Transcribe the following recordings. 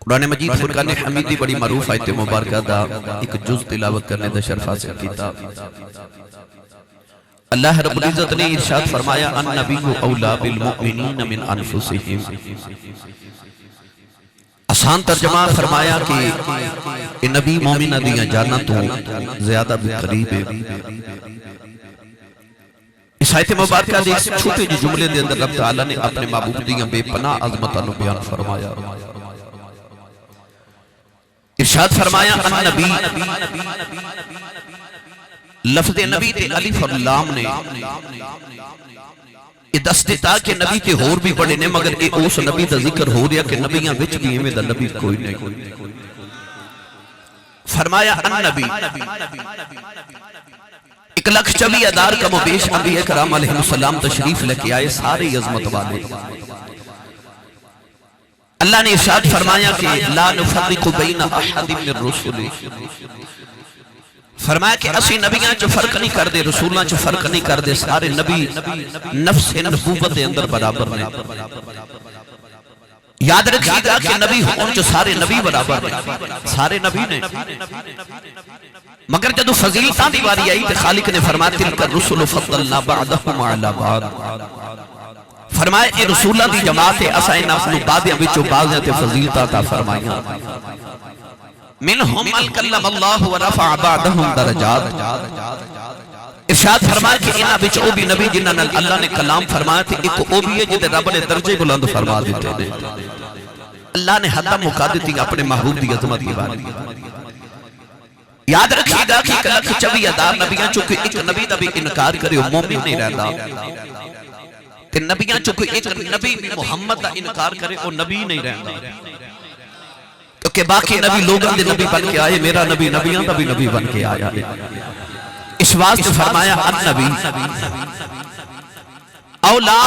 قرآن مجید فرقان حمیدی بڑی معروف آیت مبارکہ دا ایک جز تلاوت کرنے دا شرف حاصل کیتا۔ اللہ رب العزت نے ارشاد فرمایا النبی اولا بالمؤمنین من انفسہم، آسان ترجمہ فرمایا کہ نبی مومنہ دیاں جانا تو زیادہ بھی قریب ہے۔ اس آیت مبارکہ دے اس چھوٹے جملے دے اندر رب تعالیٰ نے اپنے محبوب دیاں بے پناہ عظمتانو بیان فرمایا۔ ارشاد فرمایا النبی، لفظ نبی تے الف اور لام نے یہ دس دیتا کہ نبی تے ہور بھی بڑے نے، مگر اے اس نبی دا ذکر ہو رہا کہ نبیاں وچ بھی میں دا نبی کوئی نہیں۔ فرمایا النبی، 1,24,000 کم و بیش انبیاء کرام علیہ السلام تشریف لے کے آئے، سارے عظمت والے۔ اللہ نے ارشاد فرمایا کہ لا نفرق بین احد من الرسل، فرمایا کہ اسی نبیاں چ فرق نہیں کر دے، رسولاں چ فرق نہیں کر دے، سارے نبی نفس نبوت دے اندر برابر نے۔ یاد رکھیے گا کہ نبی ہون چ سارے نبی برابر نے، سارے نبی نے، مگر جدو فضیلتاں دی واری آئی تے خالق نے فرمایا تلک الرسل فضلنا بعضهم علی بعض، فرمائے اے رسولہ دی جماعت ہے، اسائے نفسنو بعدیاں بچو بعضیاں تے فضیلتہ تا فرمائیاں۔ منہم الکلم اللہ ورفع بعدہم درجات، ارشاد فرمائے کہ انہاں بچ او بھی نبی جنہاں اللہ نے کلام فرمایا تھے، ایک او بھی ہے جدے رب نے درجے بلند فرما دیتے ہیں۔ اللہ نے حد مکا دیتی اپنے محبوب دی عظمت کی باری۔ یاد رکھیے گا کہ 1,24,000 نبیاں چونکہ ایک نبی دا بھی انکار کرے وہ مومن نہیں رہتا، کہ نبیاں چونکہ ایک نبی بھی محمد دا انکار کرے وہ نبی نہیں رہتا، کیونکہ باقی نبی لوگاں دے نبی بن کے آئے، میرا نبی نبیاں دا بھی نبی بن کے آیا ہے۔ اس واسطے فرمایا النبی اولا،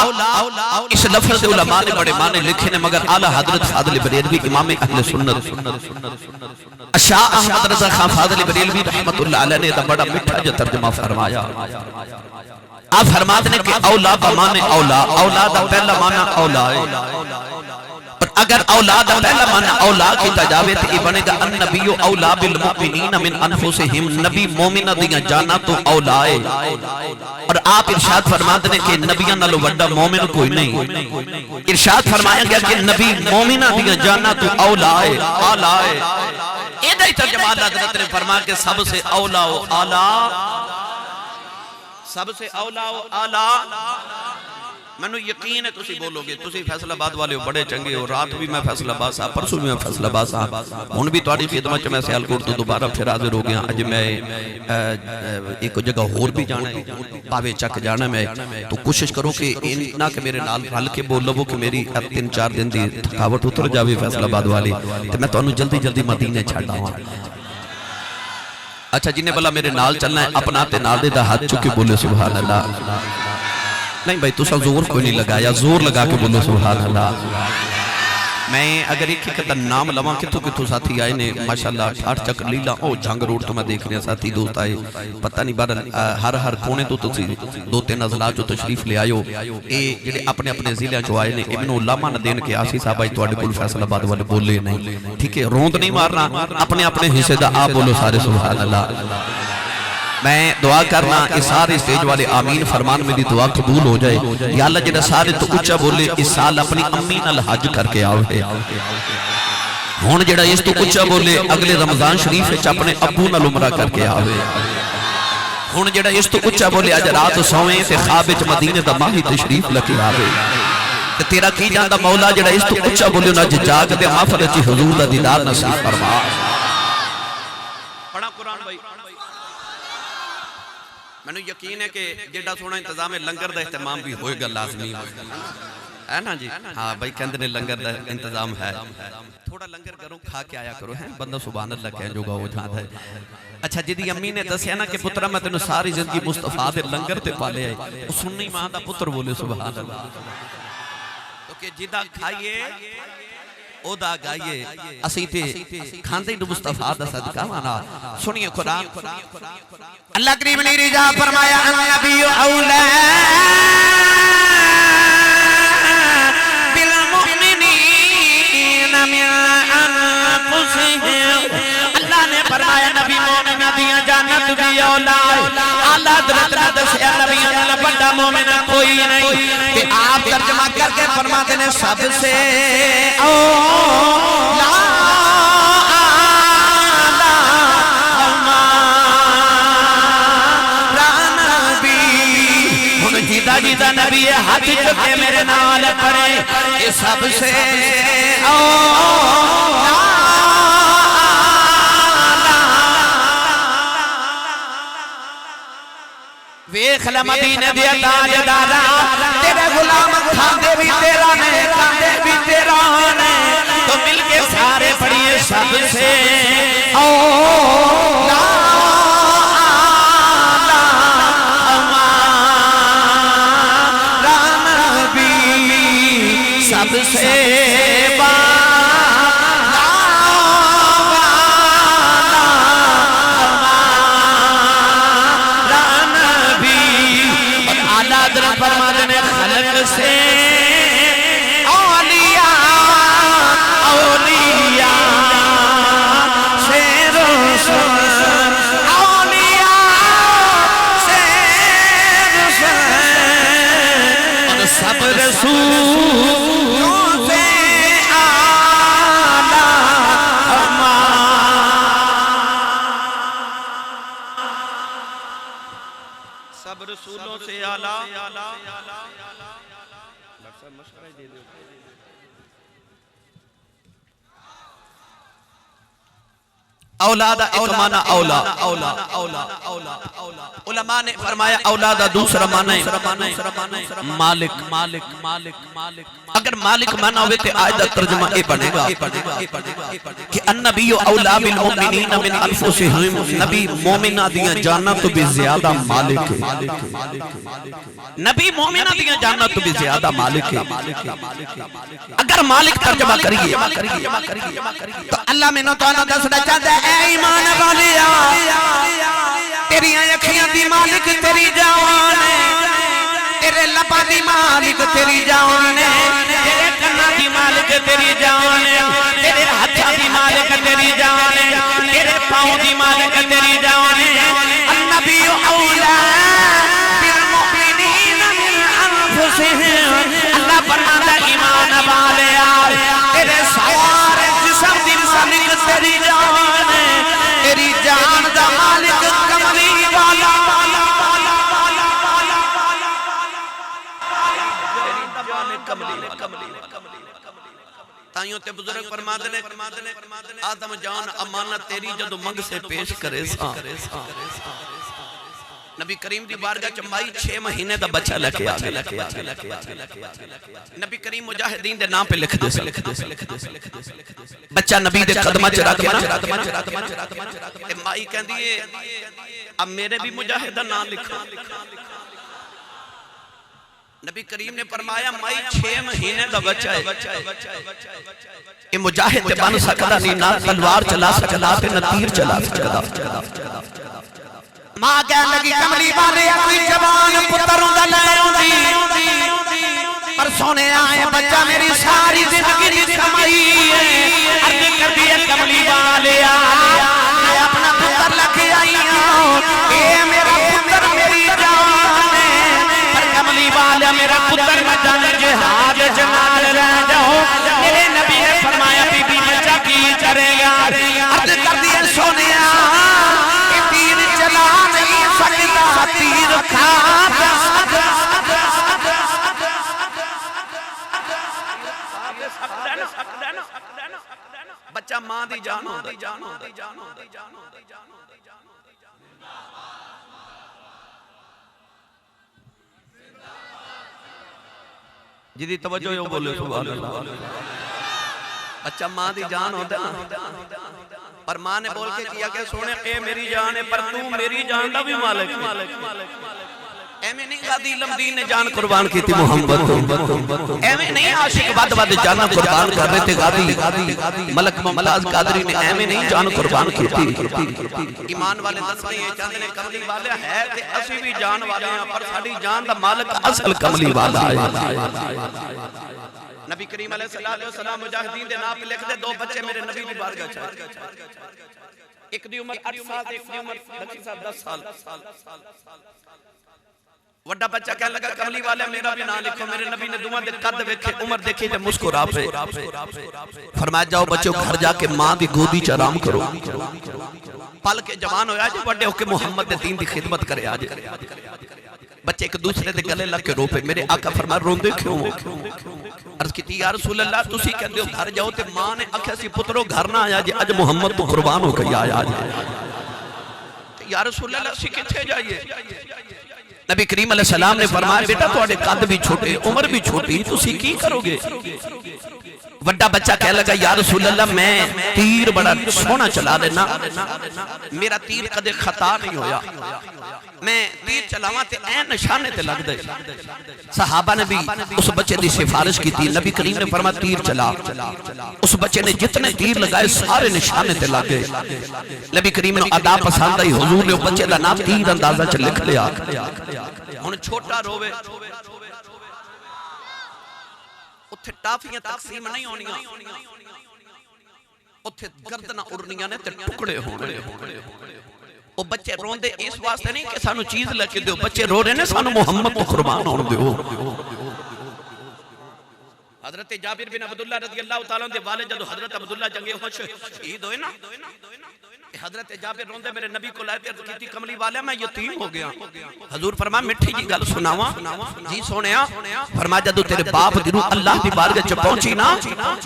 اس لفظ علماء نے بڑے معنی لکھے نے، مگر اعلیٰ حضرت فاضل بریلوی امام اہل سنت شاہ احمد رضا خان فاضل بریلوی رحمت اللہ علیہ نے بڑا مٹھا جو ترجمہ فرمایا۔ آپ فرماتے ہیں کہ اولا کا معنی اولا، اولاد پہلا معنی اولا ہے، اور اگر اولاد پہلا معنی اولا کی تجاوے تو یہ بنے گا النبی اولا بالمؤمنین من انفسہم، نبی مومنہ دیاں جانا تو اولا ہے، اور آپ ارشاد فرماتے ہیں کہ نبیاں نالو وڈا مومن کوئی نہیں۔ ارشاد فرمایا گیا کہ نبی مومنہ دیاں جانا تو اولا ہے، اعلیٰ ہے۔ ایدہ ہی ترجمہ اللہ حضرت نے فرمایا کہ سب سے اولا و اعلیٰ، سب سے اولا و اعلیٰ۔ میں نے یقین ہے تسی بولو گے، تسی فیصل آباد والے ہو، بڑے چنگے ہو، رات بھی میں فیصل آباد صاحب، پرسوں بھی میں فیصل آباد صاحب، ہون بھی توڑی خدمت میں سیالکوٹ تو دوبارہ پھر حاضر ہو گیا۔ اج میں ایک جگہ اور بھی جانا ہے، پاوے چک جانا میں، تو کوشش کرو کہ نہ کہ میرے نال رل کے بول لو کہ میری 3-4 دن دی تھکاوٹ اتر جاوے فیصل آباد والی، تو میں تو انہوں جلدی جلدی مدینے چھڑا ہوں۔ اچھا جنہیں بلا میرے نال چلنا ہے، اپنا تے نال دے دا ہاتھ چکے بولے سبحان اللہ۔ نہیں بھائی تو سب زور کوئی نہیں لگایا، زور لگا کے بولو سبحان اللہ۔ میں اگر ایک ایک نام لواں کتوں ساتھی آئے نے ماشاءاللہ 8 چک لیلا، او جھنگ روڈ تو میں دیکھ رہا ساتھی دوست آئے، پتہ نہیں بارہ ہر کونے تو تسی 2-3 اضلاع جو تشریف لے آئے ہو، اے جڑے اپنے اپنے ضلع جو آئے نے ابن علامہ نہ دین کے آسی صاحب آئی تو اڈے کل فیصل آباد والے بولے نہیں، ٹھیک ہے، روند نہیں مارنا، اپنے اپنے حصے دا آپ بولو سارے سبحان اللہ۔ میں دعا کرنا اس سارے اسٹیج والے آمین فرمان میری دعا قبول ہو جائے، یا اللہ جنہا سارے تو اچھا بولے اس سال اپنی امی نال حج کر کے آؤ ہے، ہون جڑا اس تو اچھا بولے اگلے رمضان شریف ہے اپنے ابو نال عمرہ کر کے آؤ ہے، ہون جڑا اس تو اچھا بولے آج رات سوئیں سے خوابچ مدینے دا ماہی تشریف لکے آوے، تیرا کی جاندہ مولا جڑا اس تو اچھا بولے نا جاگ دے مافرچی حضور دا دیدار نصیب فرما۔ پڑھا قرآن بھائی، میں نے یقین ہے کہ جڑا سونا انتظام لنگر دا اہتمام بھی ہوئے گا، لازمی ہے نا جی، ہاں بھائی کہندے نے لنگر دا انتظام ہے، تھوڑا لنگر کرو کھا کے آیا کرو، ہیں بندہ سبحان اللہ کہیں جو گا وہ جہاں ہے۔ اچھا جدی امی نے دسیا نا کہ پترہ میں تینوں ساری زندگی مصطفیٰ دے لنگر تے پالے آئے، وہ سننی ماں دا پتر بولے سبحان اللہ، تو کہ جدہ کھائیے او دا گائیے اسی تے کھاندے ہی مصطفیٰ دا صدقہ مانا۔ سنیے قرآن، اللہ کریم نے رجا فرمایا النبی اولا بالمؤمنین من فرمایا نبی مومن دیاں جنت دی اولاد اعلی حضرت نے دسیا نبیوں نال بڑا مومن کوئی نہیں تے آپ ترجمہ کر کے فرماتے ہیں سب سے جیدہ نبی ہاتھ چکے میرے نال پڑے یہ سب سے ویکھ لے مدینے دیا تاجدارا تیرے غلام کھاندے بھی تیرا نے کھاندے بھی تیرا نے تو مل کے سارے پڑھیے سب سے سب سے سب رسولوں سے اعلیٰ اولاد ایک معنی علماء نے فرمایا اولاد دوسرا معنی مالک اگر مالک معنی ہوئے تو آیت ترجمہ اے بنے گا کہ النبی اولا بالمؤمنین من انفسہم نبی مومنہ دیاں جانا تو بھی زیادہ مالک ہے نبی مومنہ دیاں جانا تو بھی زیادہ مالک ہے اگر مالک ترجمہ کریے تو اللہ میں نتوانا دسنا چاہتا ہے اے ایمان والیا تیری اکھیاں دی مالک تیری جان ہے تیرے لبا دی مالک تیری جان ہے تیرے کنا دی مالک تیری جان ہے تیرے ہتھا دی مالک تیری جان ہے تیرے پاؤں دی مالک تیری جان ہے النبی اولا بالمؤمنین من انفسہم اللہ فرماتا ایمان والیا تیرے سارے جسم دی مالک تیری جان ہے تیری جان دا مالک کملی والا تائیوں تے بزرگ فرماتے نے آدم جان امانت تیری جدو منگ سے پیش کرے سا نبی کریم دی بارگاہ چمائی 6 مہینے دا بچہ لکھے آگے نبی کریم مجاہدین دے نام پہ لکھ دے بچہ نبی دے قدمہ چرا کے مائی کہن دیئے اب میرے بھی مجاہدہ نام لکھا نبی کریم نے فرمایا مائی 6 مہینے دا بچہ ہے یہ مجاہد بن سکتا نہیں نہ تلوار چلا سکتا نہ تیر چلا سکتا ماں کہنے لگی کملی والے کوئی جوان پتروں دا لے ہوندی پر سونے آئے بچہ میری ساری زندگی نہیں کمائی ہے عرض کر دیا کملی والے میں اپنا پتر لکھے آئی ہوں اے میرا پتر میری جان ہے پر کملی والے میرا پتر مجان جہاد جمال رہ جاؤ میرے نبی نے فرمایا بی بی بچہ کی کرے گا عرض کر دیا سونے تیر چلا نہیں سکتا تیر کھا بچہ ماں دی جانو جدی توجہ یوں بولے سبحان اللہ بچہ ماں دی جان ہوتا پر ماں نے بول کے کیا کہ سونے اے میری جان ہے پر تو میری جان دا بھی مالک ہے اے میں نہیں غادی لمدین نے جان قربان کی تھی محمد اے میں نہیں عاشق بد جانا قربان کر رہے تھے غادی ملک ممتاز قادری نے اے میں نہیں جان قربان کی تھی ایمان والے دستے یہ چاہتے ہیں کملی والے ہے کہ اسی بھی جان والے ہیں پر ساڑی جان دا مالک اصل کملی والا ہے نبی کریم علیہ السلام مجاہدین دے نام پہ لکھ دے 2 بچے میرے نبی دی بارگاہ چاہے ایک دی عمر 8 سال ایک دی عمر 10 سال وڈا بچہ کہنے لگا کملی والے میرا بھی نام لکھو میرے نبی نے دعا دے قد ویکھے عمر دیکھی تے مسکرا پے فرمایا جاؤ بچوں گھر جا کے ماں دی گودی چ آرام کرو پل کے جوان ہویا جے بڑے ہو کے محمد دے دین دی خدمت کرے آج بچے ایک دوسرے دے گلے لگ کے رو پے میرے آقا فرمایا روندے کیوں عرض کی یا رسول اللہ تسی کہندے ہو گھر جاؤ تے ماں نے آکھیا سی پترو گھر نہ آیا جے اج محمد تو قربان ہو کے آیا یا رسول اللہ اسی کتھے جائیے نبی کریم علیہ السلام نے فرمایا بیٹا تواڈے قد بھی چھوٹے عمر بھی چھوٹی تسی کی کرو گے وڈا بچہ کہہ لگا یا رسول اللہ میں تیر بڑا سونا چلا لینا میرا تیر کدے خطا نہیں ہویا میں تیر چلاواں تے این نشانے تے لگ دے صحابہ نے بھی اس بچے دی سفارش کی تھی نبی کریم نے فرمایا تیر چلا اس بچے نے جتنے تیر لگائے سارے نشانے تے لگ گئے نبی کریم نے ادا پسند آئی حضور نے بچے دا نام تیر اندازہ چ لکھ لیا ہن چھوٹا روے اتھے ٹافیاں تقسیم نہیں ہونیاں اتھے گردنہ اڑنیاں نے تے ٹکڑے ہونے وہ بچے رون دے اس واسطے نہیں کہ سانو چیز لکے دے بچے رو رہے نے سانو محمد تو قربان ہون دے حضرت جابر بن عبداللہ رضی اللہ تعالیٰ دے والد جدو حضرت عبداللہ جنگے ہوش شہید ہوئے نا حضرت جابر روندے میرے نبی کو لائے عرض کی تھی کملی والے میں یتیم ہو گیا حضور فرمایا مٹھی جی گل سناواں جی سونیا فرمایا جدو تیرے باپ دیرو اللہ دی بارگاہ چ پہنچی نا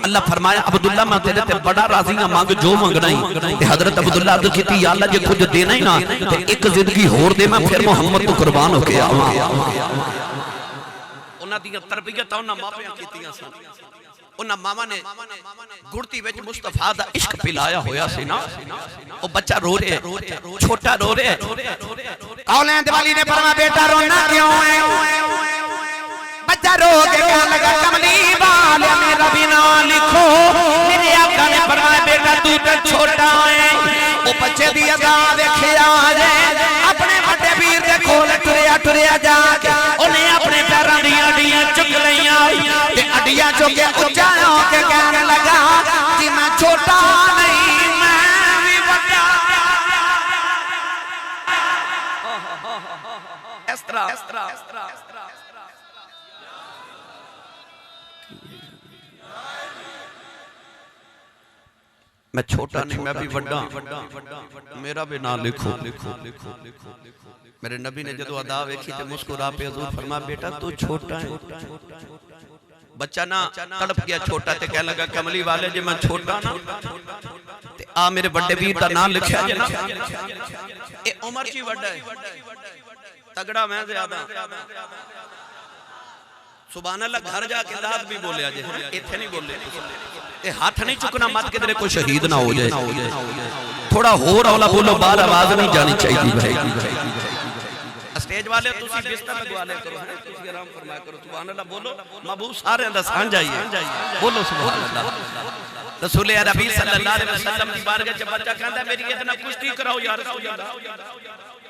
اللہ فرمایا عبداللہ میں تیرے تے بڑا راضی ہاں مانگ جو منگنا ہی تے حضرت عبداللہ عرض کی تھی یا اللہ جے کچھ دینا ہی نا تے ایک زندگی ہور دے میں پھر محمد تو قربان ہو کے آواں انہاں دی تربیت انہاں ماپیاں کیتیاں سن انہاں ماما نے گڑتی وچ مصطفیٰ دا عشق پلایا ہویا سی نا وہ بچہ رو رہے چھوٹا رو رہے اولین دیوالی نے فرمایا بیٹا رونا کیوں ہے بچہ رو کے کہنے لگا کملی والے میرا بھی نام لکھو میرے آقا نے فرمایا بیٹا تو تے چھوٹا ہے وہ بچے دی ادا ویکھیا جے اپنے بڑے پیر دے کول ٹریا جا کے انہیں اپنے پیراں دی اڈیاں چک لیاں تے اڈیاں چک کے اونچا ہو کے کہنے لگا کہ میں چھوٹا نہیں میں بھی بڑا اس طرح میں چھوٹا نہیں میں بھی بڑا میرا بھی نام لکھو میرے نبی نے جدو ادا ویکھی تے مسکرا پہ حضور فرمایا بیٹا تو چھوٹا ہے بچہ نہ تڑپ گیا چھوٹا تے کہنے لگا کملی والے جے میں چھوٹا نا تے آ میرے بڑے ویر دا نام لکھیا جے نا اے عمر چی بڑا ہے تگڑا میں زیادہ سبحان اللہ گھر جا کے ذات بھی بولے آجے ایتھے نہیں بولے اے ہاتھ نہیں چکنا مت کے درے کوئی شہید نہ ہو جائے تھوڑا ہو رولا بولو بار آواز نہیں جانی چاہیے بھائی اسٹیج والے تسی بستر لگوا لے کرو تسی آرام فرمایا کرو سبحان اللہ بولو محبوب سارے اندر سان جائیے بولو سبحان اللہ رسول عربی صلی اللہ علیہ وسلم کی بارگاہ جب بچہ کہتا ہے میری اتنا کشتی کراؤ یا رسول اللہ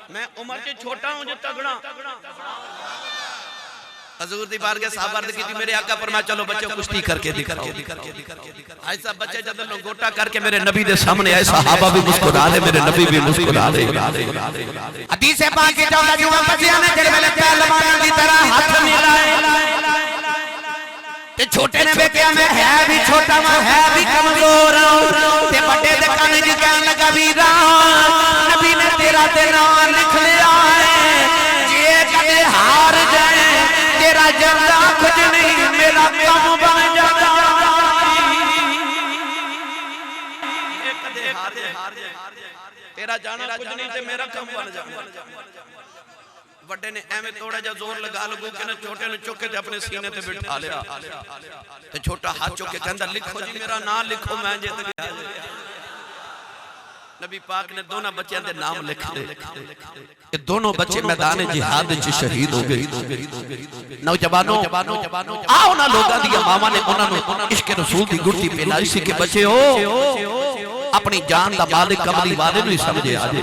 میں عمر سے چھوٹا ہوں جو تگڑا حضور دی بارگاہ صاحب عرض کی تھی میرے آقا فرمایا چلو بچوں کشتی کر کے دکھاؤ ایسا بچے جب لنگوٹا کر کے میرے نبی دے سامنے آئے صحابہ بھی مسکرا دے میرے نبی بھی مسکرا دے حدیث پاک کی چودہ جمعہ بچیاں نے جڑے میں پہلوانوں کی طرح ہاتھ ملائے تے چھوٹے نے بیکیا میں ہے بھی چھوٹا میں ہے بھی کمزور تے بڑے دے کانے جی کہنے لگا ویرا نبی نے تیرا تے نام لکھ لیا ہے جے کدے ہار جائے تیرا جردہ کچھ نہیں میرا کم بن جاتا تیرا جانا کچھ نہیں تے میرا کم بن جاتا وڈے نے ایمیں توڑا جا زور لگا لگو کہ نے چھوٹے نے چکے تے اپنے سینے تے بٹھا لیا تے چھوٹا ہاتھ چکے کہندہ لکھو جی میرا نام لکھو میں جیت گیا نبی پاک نے دونوں بچے اندے نام لکھ لے یہ دونوں بچے میدان جہاد چ شہید ہو گئے نوجوانوں آؤ نا لوگاں دیا ماما نے انہاں نو عشق رسول دی گڑتی پہنائی سی کہ بچے ہو اپنی جان دا مالک کملی والے نو ہی سمجھے آجے